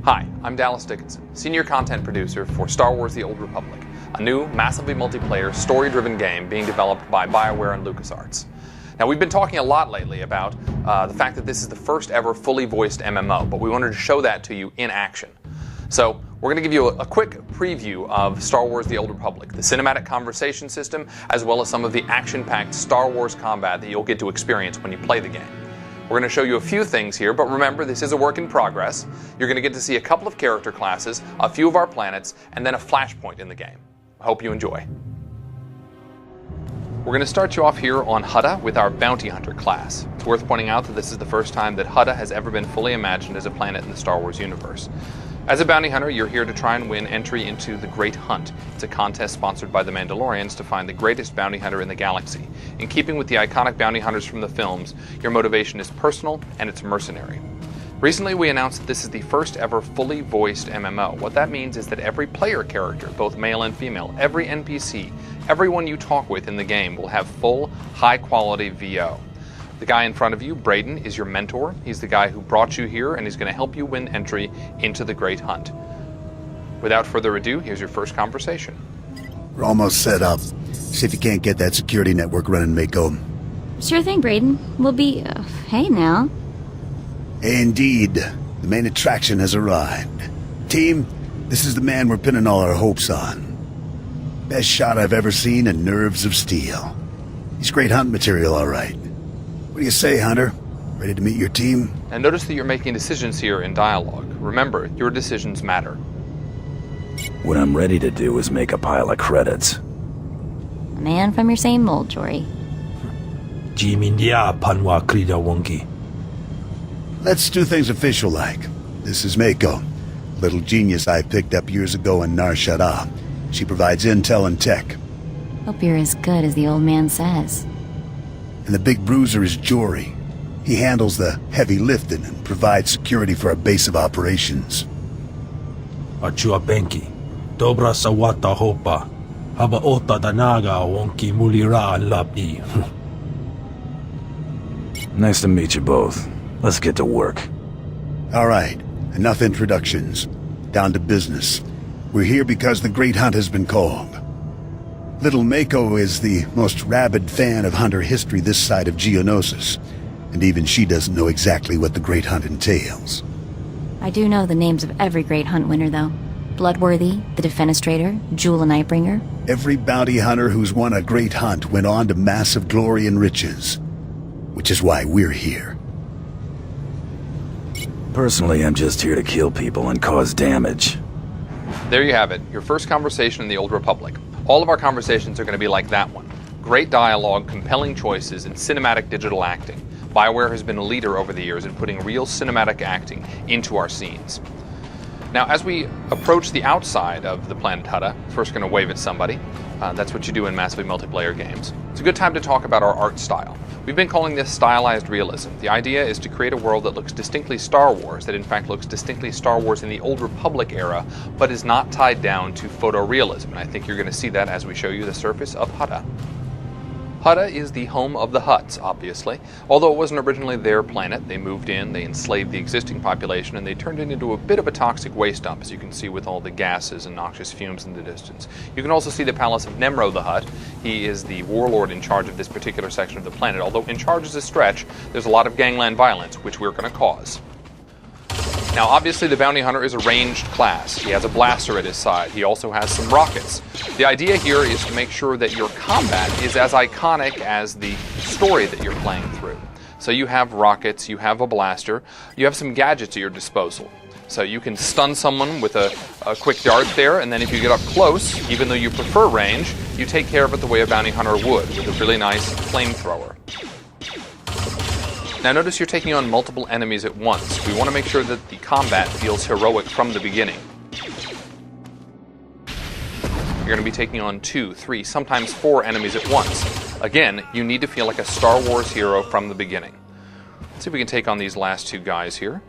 Hi, I'm Dallas Dickinson, Senior Content Producer for Star Wars The Old Republic, a new, massively multiplayer, story-driven game being developed by BioWare and LucasArts. Now, we've been talking a lot lately about the fact that this is the first ever fully voiced MMO, but we wanted to show that to you in action. So, we're going to give you a quick preview of Star Wars The Old Republic, the cinematic conversation system, as well as some of the action-packed Star Wars combat that you'll get to experience when you play the game. We're going to show you a few things here, but remember, this is a work in progress. You're going to get to see a couple of character classes, a few of our planets, and then a flashpoint in the game. I hope you enjoy. We're going to start you off here on Hutta with our Bounty Hunter class. It's worth pointing out that this is the first time that Hutta has ever been fully imagined as a planet in the Star Wars universe. As a bounty hunter, you're here to try and win entry into the Great Hunt. It's a contest sponsored by the Mandalorians to find the greatest bounty hunter in the galaxy. In keeping with the iconic bounty hunters from the films, your motivation is personal and it's mercenary. Recently, we announced that this is the first ever fully voiced MMO. What that means is that every player character, both male and female, every NPC, everyone you talk with in the game will have full, high-quality VO. The guy in front of you, Braden, is your mentor. He's the guy who brought you here, and he's going to help you win entry into the Great Hunt. Without further ado, here's your first conversation. We're almost set up. See if you can't get that security network running, Mako. Sure thing, Braden. We'll be... hey now. Indeed. The main attraction has arrived. Team, this is the man we're pinning all our hopes on. Best shot I've ever seen and nerves of steel. He's great hunt material, all right. What do you say, Hunter? Ready to meet your team? And notice that you're making decisions here in dialogue. Remember, your decisions matter. What I'm ready to do is make a pile of credits. A man from your same mold, Jory. Let's do things official-like. This is Mako, a little genius I picked up years ago in Nar Shaddaa. She provides intel and tech. Hope you're as good as the old man says. And the big bruiser is Jory. He handles the heavy lifting and provides security for our base of operations. Achua Benki, Dobra Sawata Hopa, Haba Ota Danaga Wonki Mulira Labi. Nice to meet you both. Let's get to work. All right, enough introductions. Down to business. We're here because the Great Hunt has been called. Little Mako is the most rabid fan of hunter history this side of Geonosis, and even she doesn't know exactly what the Great Hunt entails. I do know the names of every Great Hunt winner, though. Bloodworthy, the Defenestrator, Jewel and Nightbringer. Every bounty hunter who's won a Great Hunt went on to massive glory and riches, which is why we're here. Personally, I'm just here to kill people and cause damage. There you have it, your first conversation in the Old Republic. All of our conversations are going to be like that one. Great dialogue, compelling choices, and cinematic digital acting. BioWare has been a leader over the years in putting real cinematic acting into our scenes. Now, as we approach the outside of the planet Hutta, first going to wave at somebody. That's what you do in massively multiplayer games. It's a good time to talk about our art style. We've been calling this stylized realism. The idea is to create a world that looks distinctly Star Wars, that in fact looks distinctly Star Wars in the Old Republic era, but is not tied down to photorealism. And I think you're going to see that as we show you the surface of Hutta. Hutta is the home of the Hutts, obviously. Although it wasn't originally their planet, they moved in, they enslaved the existing population, and they turned it into a bit of a toxic waste dump, as you can see with all the gases and noxious fumes in the distance. You can also see the palace of Nemro the Hutt. He is the warlord in charge of this particular section of the planet. Although in charge is a stretch, there's a lot of gangland violence, which we're going to cause. Now, obviously, the Bounty Hunter is a ranged class. He has a blaster at his side. He also has some rockets. The idea here is to make sure that your combat is as iconic as the story that you're playing through. So you have rockets, you have a blaster, you have some gadgets at your disposal. So you can stun someone with a quick dart there, and then if you get up close, even though you prefer range, you take care of it the way a Bounty Hunter would, with a really nice flamethrower. Now notice you're taking on multiple enemies at once. We want to make sure that the combat feels heroic from the beginning. You're going to be taking on 2, 3, sometimes 4 enemies at once. Again, you need to feel like a Star Wars hero from the beginning. Let's see if we can take on these last 2 guys here.